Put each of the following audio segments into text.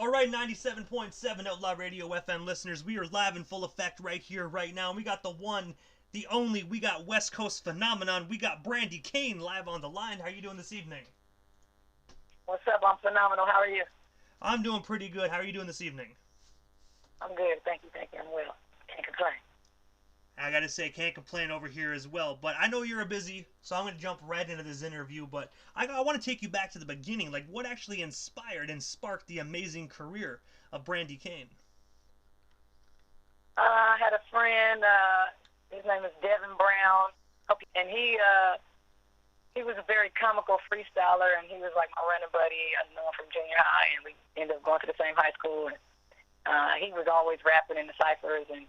All right, 97.7 Outlaw Radio FM listeners, we are live in full effect right here, right now. We got the one, the only, we got West Coast Phenomenon. We got Brandi Kane live on the line. How you doing this evening? What's up? I'm phenomenal. How are you? I'm doing pretty good. How are you doing this evening? I'm good. Thank you. I'm well. Can't complain. I gotta say, can't complain over here as well. But I know you're busy, so I'm gonna jump right into this interview. But I want to take you back to the beginning. Like, what actually inspired and sparked the amazing career of Brandi Kane? I had a friend. His name is Devin Brown, and he was a very comical freestyler, and he was like my running buddy. I knew him from junior high, and we ended up going to the same high school. And he was always rapping in the ciphers, and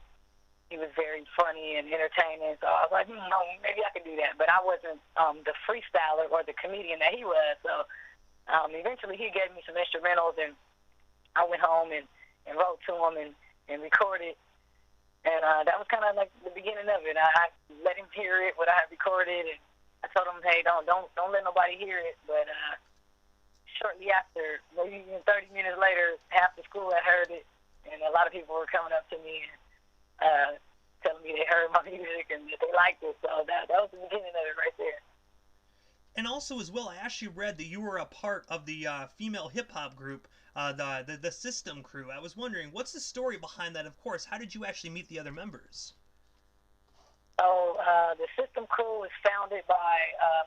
he was very funny and entertaining. So I was like, maybe I could do that. But I wasn't the freestyler or the comedian that he was. So eventually he gave me some instrumentals, and I went home and wrote to him and recorded. And that was kind of like the beginning of it. I let him hear it, what I had recorded, and I told him, hey, don't let nobody hear it. But shortly after, maybe even 30 minutes later, half the school had heard it, and a lot of people were coming up to me and telling me they heard my music and that they liked it. So that was the beginning of it right there. And also as well, I actually read that you were a part of the female hip-hop group, the System Crew. I was wondering, what's the story behind that? Of course, how did you actually meet the other members? So the System Crew was founded by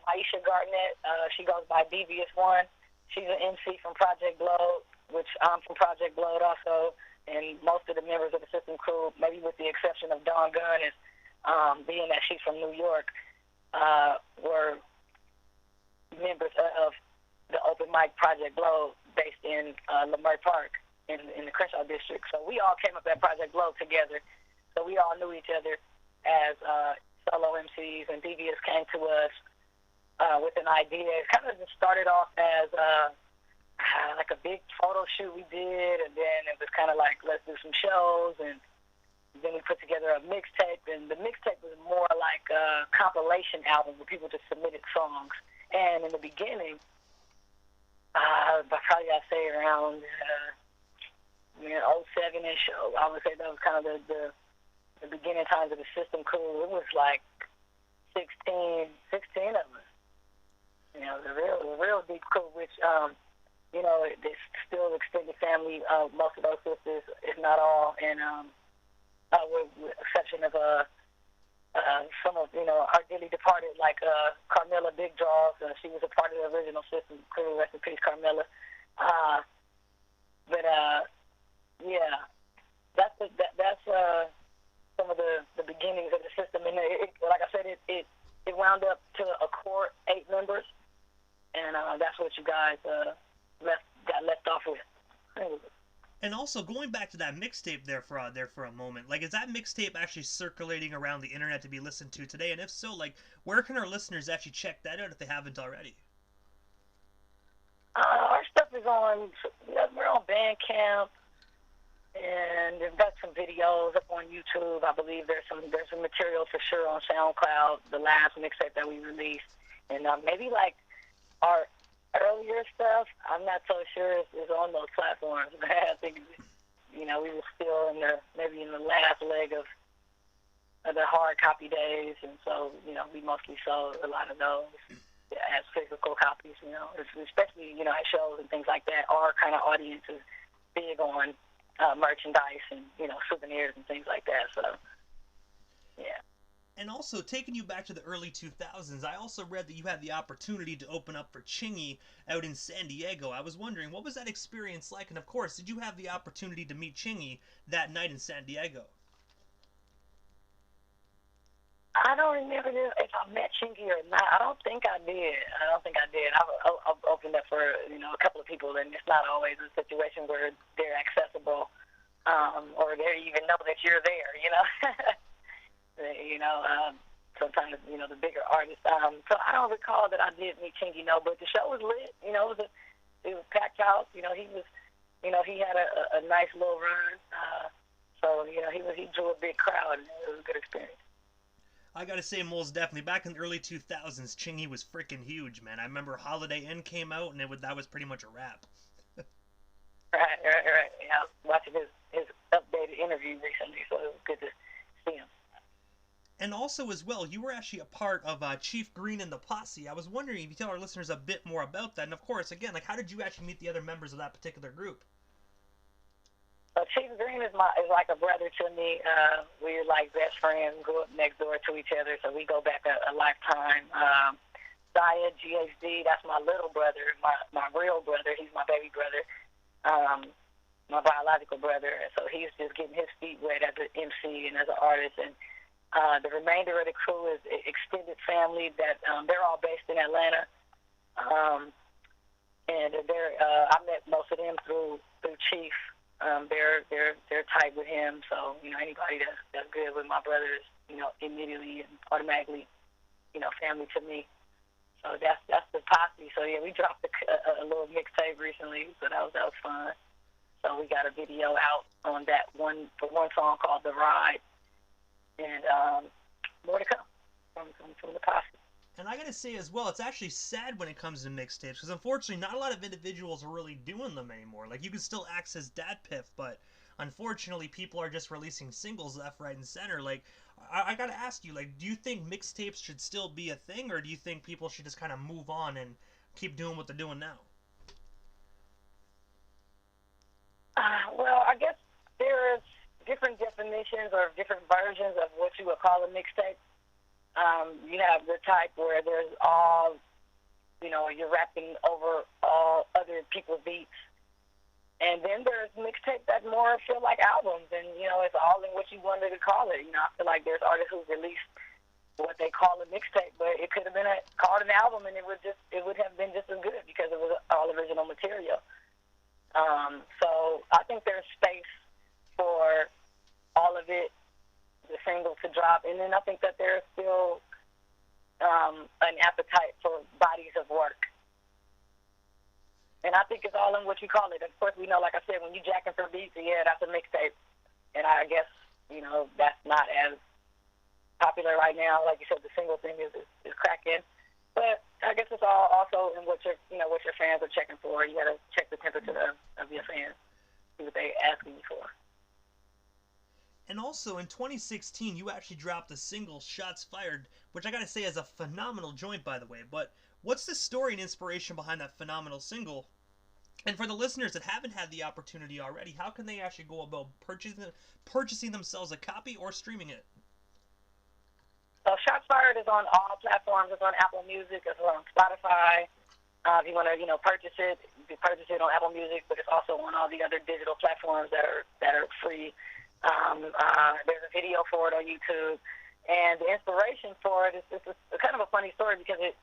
Aisha Garnett. She goes by Devious One. She's an MC from Project Blood, which I'm from Project Blood also. And most of the members of the System Crew, maybe with the exception of Dawn Gunn, is being that she's from New York, were members of the open mic Project Blow based in Leimert Park in the Crenshaw district. So we all came up at Project Blow together. So we all knew each other as solo MCs, and Devious came to us with an idea. It kind of just started off as like a big photo shoot we did, and then it was kind of like, let's do some shows, and then we put together a mixtape, and the mixtape was more like a compilation album where people just submitted songs. And in the beginning, probably I'd say around 07-ish, I would say that was kind of the beginning times of the System Crew. It was like 16 of us. You know, the real deep crew, which it's still extended family. Most of those sisters, if not all, and with the exception of some of our dearly departed, like Carmilla Big Draws. She was a part of the original System Crew. Rest in peace, Carmilla. Yeah, that's some of the beginnings of the system, and like I said, it wound up to a core 8 members, and that's what you guys got left off with. And also, going back to that mixtape there for a moment, like, is that mixtape actually circulating around the internet to be listened to today? And if so, like, where can our listeners actually check that out if they haven't already? Our stuff is on, we're on Bandcamp, and we've got some videos up on YouTube. I believe there's some material for sure on SoundCloud, the last mixtape that we released. And maybe like our earlier stuff, I'm not so sure is on those platforms. I think, we were still maybe in the last leg of the hard copy days, and so, we mostly sold a lot of those as physical copies, especially, at shows and things like that. Our kind of audience is big on merchandise and, souvenirs and things like that, so, yeah. And also, taking you back to the early 2000s, I also read that you had the opportunity to open up for Chingy out in San Diego. I was wondering, what was that experience like? And of course, did you have the opportunity to meet Chingy that night in San Diego? I don't remember if I met Chingy or not. I don't think I did. I've opened up for, a couple of people, and it's not always a situation where they're accessible or they even know that you're there, sometimes, the bigger artists. So I don't recall that I did meet Chingy, but the show was lit. It was packed house. He was, he had a nice little run. So, he drew a big crowd, and it was a good experience. I gotta say, most definitely, back in the early 2000s, Chingy was freaking huge, man. I remember Holiday Inn came out, and that was pretty much a wrap. Right. And also as well, you were actually a part of Chief Green and the Posse. I was wondering if you tell our listeners a bit more about that. And of course, again, like how did you actually meet the other members of that particular group? Chief Green is like a brother to me. We're like best friends, grew up next door to each other, so we go back a lifetime. Saya, GHD, that's my little brother, my real brother. He's my baby brother, my biological brother. So he's just getting his feet wet as an MC and as an artist. And the remainder of the crew is extended family that they're all based in Atlanta. And I met most of them through Chief. They're tight with him, so anybody that's good with my brothers, immediately and automatically, family to me. So that's the Posse. So yeah, we dropped a little mixtape recently, so that was fun. So we got a video out on that one song called "The Ride," and more to come from the Posse. And I gotta say as well, it's actually sad when it comes to mixtapes, because unfortunately not a lot of individuals are really doing them anymore. Like, you can still access Dat Piff, but unfortunately people are just releasing singles left, right, and center. Like, I gotta ask you, like, do you think mixtapes should still be a thing, or do you think people should just kind of move on and keep doing what they're doing now? Well, I guess there's different definitions or different versions of what you would call a mixtape. You have the type where there's all, you're rapping over all other people's beats. And then there's mixtape that more feel like albums, and, it's all in what you wanted to call it. I feel like there's artists who released what they call a mixtape, but it could have been called an album, and it would have been just as good because it was all original material. So I think there's space for all of it, the single to drop, and then I think that there's still an appetite for bodies of work. And I think it's all in what you call it. Of course, we know, like I said, when you jacking for beats, yeah, that's a mixtape. And I guess, that's not as popular right now. Like you said, the single thing is cracking. But I guess it's all also in what your fans are checking for. You got to check the temperature of your fans, see what they're asking you for. And also, in 2016, you actually dropped the single Shots Fired, which I gotta say is a phenomenal joint, by the way. But what's the story and inspiration behind that phenomenal single? And for the listeners that haven't had the opportunity already, how can they actually go about purchasing themselves a copy or streaming it? So Shots Fired is on all platforms. It's on Apple Music. It's on Spotify. If you want to, purchase it, you can purchase it on Apple Music, but it's also on all the other digital platforms that are free. There's a video for it on YouTube, and the inspiration for it is kind of a funny story because it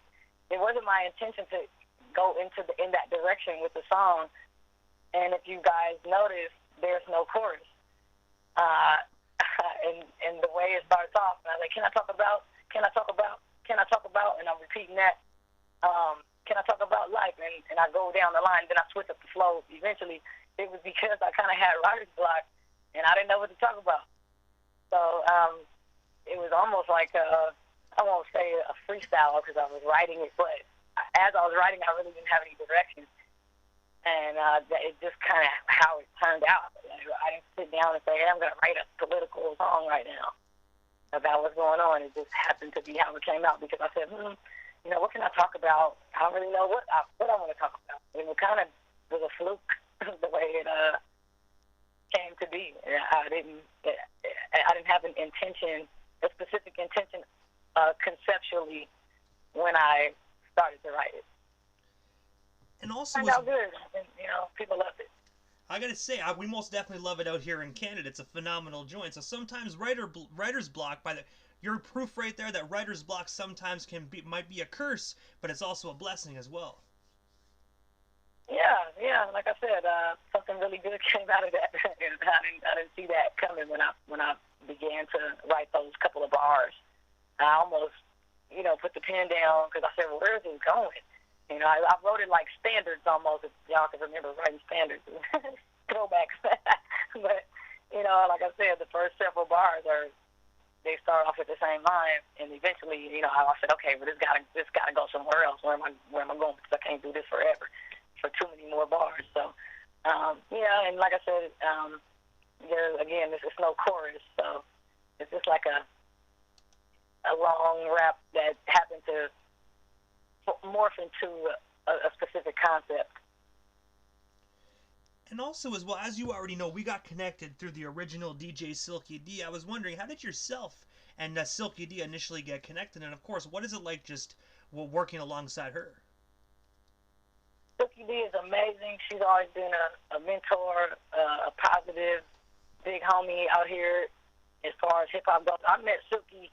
wasn't my intention to go in that direction with the song. And if you guys notice, there's no chorus. And the way it starts off, and I was like, can I talk about, and I'm repeating that, can I talk about life? And I go down the line, then I switch up the flow. Eventually, it was because I kind of had writer's block, and I didn't know what to talk about. So it was almost like I won't say a freestyle because I was writing it, but as I was writing, I really didn't have any direction. And it just kind of how it turned out. I didn't sit down and say, hey, I'm going to write a political song right now about what's going on. It just happened to be how it came out because I said, what can I talk about? I don't really know what I want to talk about. It kind of was a fluke the way it came to be. I didn't have an intention, a specific intention, conceptually when I started to write it. And also, turned out good. And, people loved it. I gotta say, we most definitely love it out here in Canada. It's a phenomenal joint. So sometimes writer's block your proof right there that writer's block sometimes might be a curse, but it's also a blessing as well. Yeah. Like I said, something really good came out of that. I didn't see that coming when I began to write those couple of bars. I almost, put the pen down because I said, well, where is it going? I wrote it like standards almost, if y'all can remember writing standards. Throwbacks. But, like I said, the first several bars they start off with the same line, and eventually, I said, okay, but this gotta go somewhere else. Where am I going? Because I can't do this forever for too many more bars. So, and like I said, it's no chorus, so it's just like a long rap that happened to morph into a specific concept. And also, as well, as you already know, we got connected through the original DJ Silky D. I was wondering, how did yourself and Silky D initially get connected? And of course, what is it like just working alongside her? Silky D is amazing. She's always been a mentor, a positive, big homie out here as far as hip-hop goes. I met Silky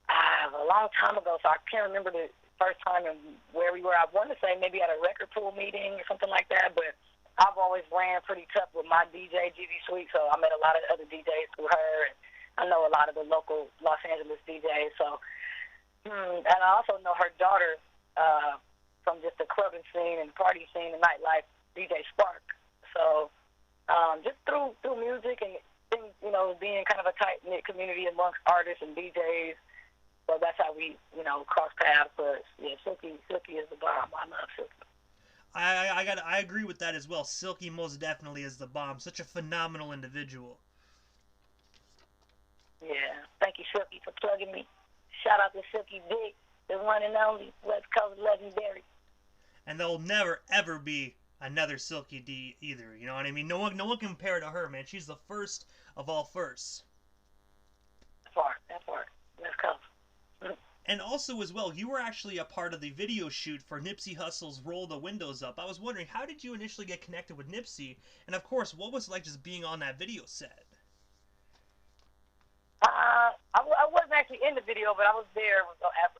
a long time ago, so I can't remember the first time and where we were. I want to say maybe at a record pool meeting or something like that, but I've always ran pretty tough with my DJ, GV Sweet, so I met a lot of other DJs through her, and I know a lot of the local Los Angeles DJs. So, and I also know her daughter from just the clubbing scene and party scene and nightlife, DJ Spark. So, just through music and things, you know, being kind of a tight-knit community amongst artists and DJs. So that's how we, you know, cross paths. But yeah, Silky is the bomb. I love Silky. I agree with that as well. Silky most definitely is the bomb. Such a phenomenal individual. Yeah. Thank you, Silky, for plugging me. Shout out to Silky D, the one and only West Coast legendary. And there'll never ever be another Silky D either. You know what I mean? No one can compare to her, man. She's the first of all firsts. That part. West Coast. And also, as well, you were actually a part of the video shoot for Nipsey Hussle's Roll the Windows Up. I was wondering, how did you initially get connected with Nipsey? And, of course, what was it like just being on that video set? I wasn't actually in the video, but I was there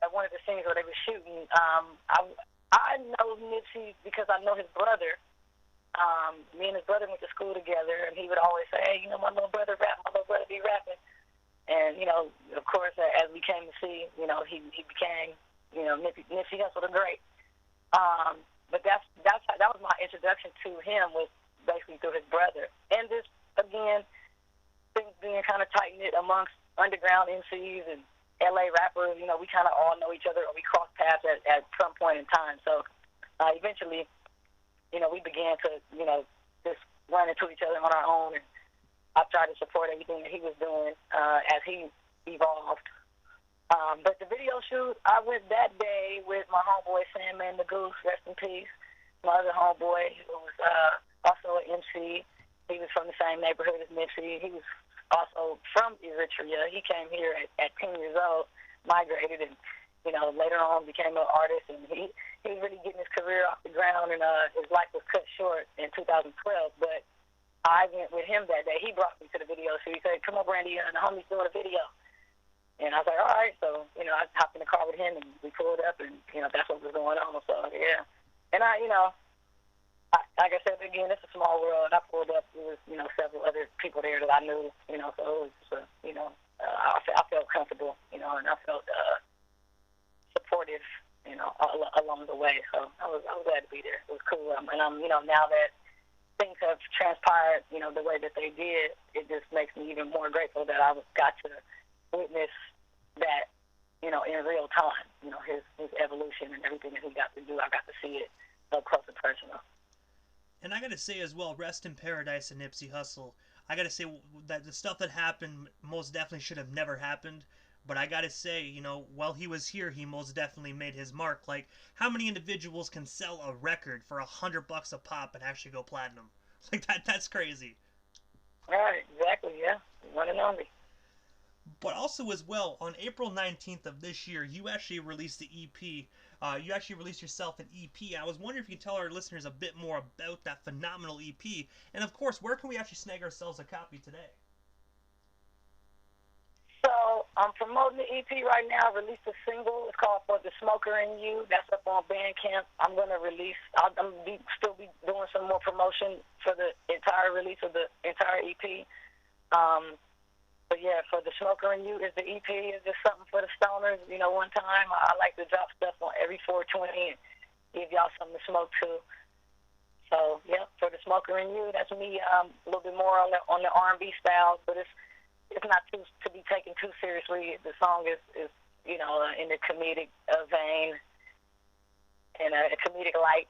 at one of the scenes where they were shooting. I know Nipsey because I know his brother. Me and his brother went to school together, and he would always say, hey, you know, my little brother be rapping. And, you know, of course, as we came to see, you know, he became, you know, Nipsey Hussle the Great. But that was my introduction to him, was basically through his brother. And just, again, things being kind of tight-knit amongst underground MCs and LA rappers, you know, we kind of all know each other, or we cross paths at some point in time. So eventually, you know, we began to, you know, just run into each other on our own, and I tried to support everything that he was doing as he evolved. But the video shoot, I went that day with my homeboy Sandman the Goose, rest in peace. My other homeboy, who was also an MC. He was from the same neighborhood as Nipsey. He was also from Eritrea. He came here at 10 years old, migrated, and, you know, later on became an artist. And he was really getting his career off the ground, and his life was cut short in 2012. But I went with him that day. He brought me to the video shoot. He said, come on, Brandi, the homie's doing a video. And I was like, all right. So, you know, I hopped in the car with him, and we pulled up, and, you know, that's what was going on. So, yeah. And you know, like I said, again, it's a small world. I pulled up. There was, you know, several other people there that I knew, you know, so it was just, you know, I felt comfortable, you know, and I felt supportive, you know, along the way. So I was glad to be there. It was cool. And I'm, you know, now that things have transpired, you know, the way that they did, it just makes me even more grateful that I got to witness that, you know, in real time, you know, his evolution and everything that he got to do. I got to see it up close and personal. And I gotta say as well, rest in paradise to Nipsey Hussle. I gotta say that the stuff that happened most definitely should have never happened. But I gotta say, you know, while he was here, he most definitely made his mark. Like, how many individuals can sell a record for $100 a pop and actually go platinum? Like, that's crazy. Right, exactly, yeah. One and only. But also as well, on April 19th of this year, you actually released the EP. You actually released yourself an EP. I was wondering if you could tell our listeners a bit more about that phenomenal EP. And of course, where can we actually snag ourselves a copy today? So I'm promoting the EP right now. I released a single. It's called For the Smoker in You. That's up on Bandcamp. I'm going to release. I'm still be doing some more promotion for the entire release of the entire EP. But yeah, For the Smoker in You is the EP. It's just something for the stoners. You know, one time I like to drop stuff on every 420 and give y'all something to smoke to. So yeah, For the Smoker in You. That's me. A little bit more on the R&B styles, but it's not to be taken too seriously. The song is you know, in the comedic vein and a comedic light.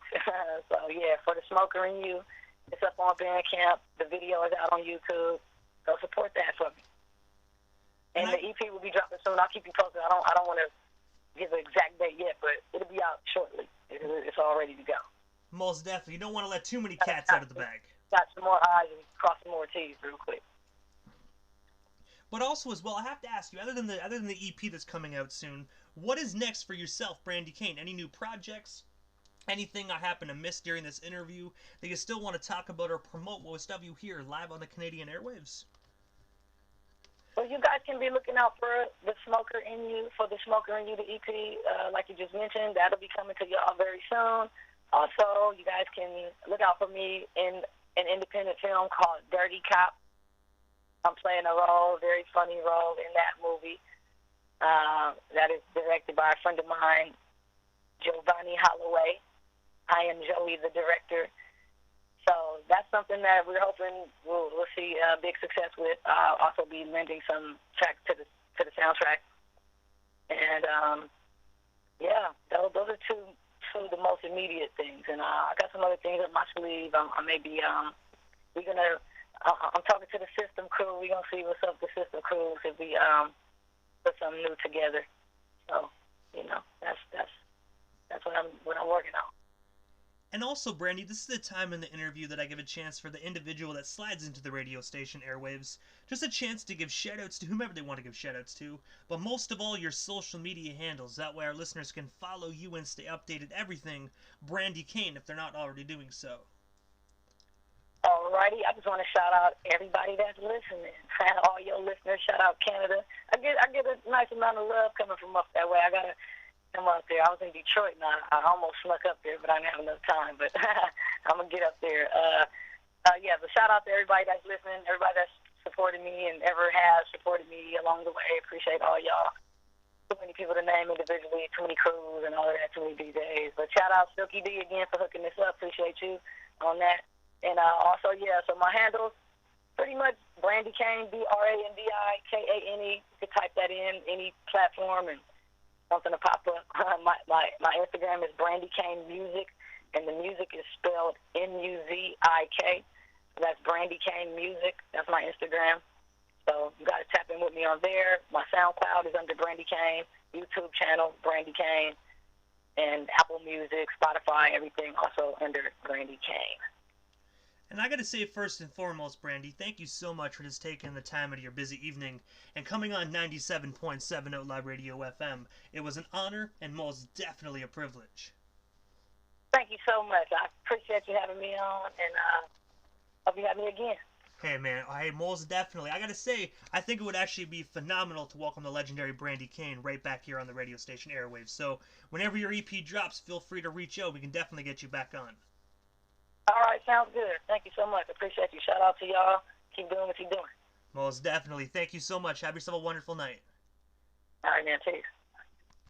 So yeah, For the Smoker in You. It's up on Bandcamp. The video is out on YouTube. Go support that for me. And the EP will be dropping soon. I'll keep you posted. I don't want to give an exact date yet, but it'll be out shortly. It's all ready to go. Most definitely. You don't want to let too many cats out of the bag. Got some more I's and cross some more T's real quick. But also as well, I have to ask you, other than the EP that's coming out soon, what is next for yourself, Brandi Kane? Any new projects? Anything I happen to miss during this interview that you still want to talk about or promote what stuff you hear live on the Canadian airwaves? Well, you guys can be looking out for the Smoker in You, the EP, like you just mentioned. That'll be coming to y'all very soon. Also, you guys can look out for me in an independent film called Dirty Cop. I'm playing a very funny role in that movie. That is directed by a friend of mine, Giovanni Holloway. I am Joey, the director. So that's something that we're hoping we'll see big success with. I'll also be lending some tracks to the soundtrack. And, those are two of the most immediate things. And I got some other things up my sleeve. I'm talking to the System crew. We're going to see what's up with the System crew if we put something new together. So, that's what I'm working on. And also, Brandi, this is the time in the interview that I give a chance for the individual that slides into the radio station airwaves, just a chance to give shoutouts to whomever they want to give shoutouts to, but most of all, your social media handles. That way our listeners can follow you and stay updated everything Brandi Kane if they're not already doing so. Alrighty, I just want to shout out everybody that's listening. All your listeners, shout out Canada. I get a nice amount of love coming from up that way. I gotta come up there. I was in Detroit and I almost snuck up there, but I didn't have enough time. But I'm gonna get up there. But shout out to everybody that's listening, everybody that's supported me and ever has supported me along the way. Appreciate all y'all. Too many people to name individually, too many crews and all of that, too many DJs. But shout out Silky D again for hooking this up. Appreciate you on that. And so my handles, pretty much Brandi Kane, BRANDIKANE. You can type that in any platform and something to pop up. My Instagram is Brandi Kane Music, and the music is spelled MUZIK. So that's Brandi Kane Music. That's my Instagram. So you got to tap in with me on there. My SoundCloud is under Brandi Kane. YouTube channel, Brandi Kane. And Apple Music, Spotify, everything also under Brandi Kane. And I gotta say, first and foremost, Brandi, thank you so much for just taking the time out of your busy evening and coming on 97.7 Outlaw Radio FM. It was an honor and most definitely a privilege. Thank you so much. I appreciate you having me on, and hope you have me again. Hey, man. Hey, most definitely. I gotta say, I think it would actually be phenomenal to welcome the legendary Brandi Kane right back here on the radio station airwaves. So, whenever your EP drops, feel free to reach out. We can definitely get you back on. All right, sounds good. Thank you so much. Appreciate you. Shout out to y'all. Keep doing what you're doing. Most definitely. Thank you so much. Have yourself a wonderful night. All right, man. Peace.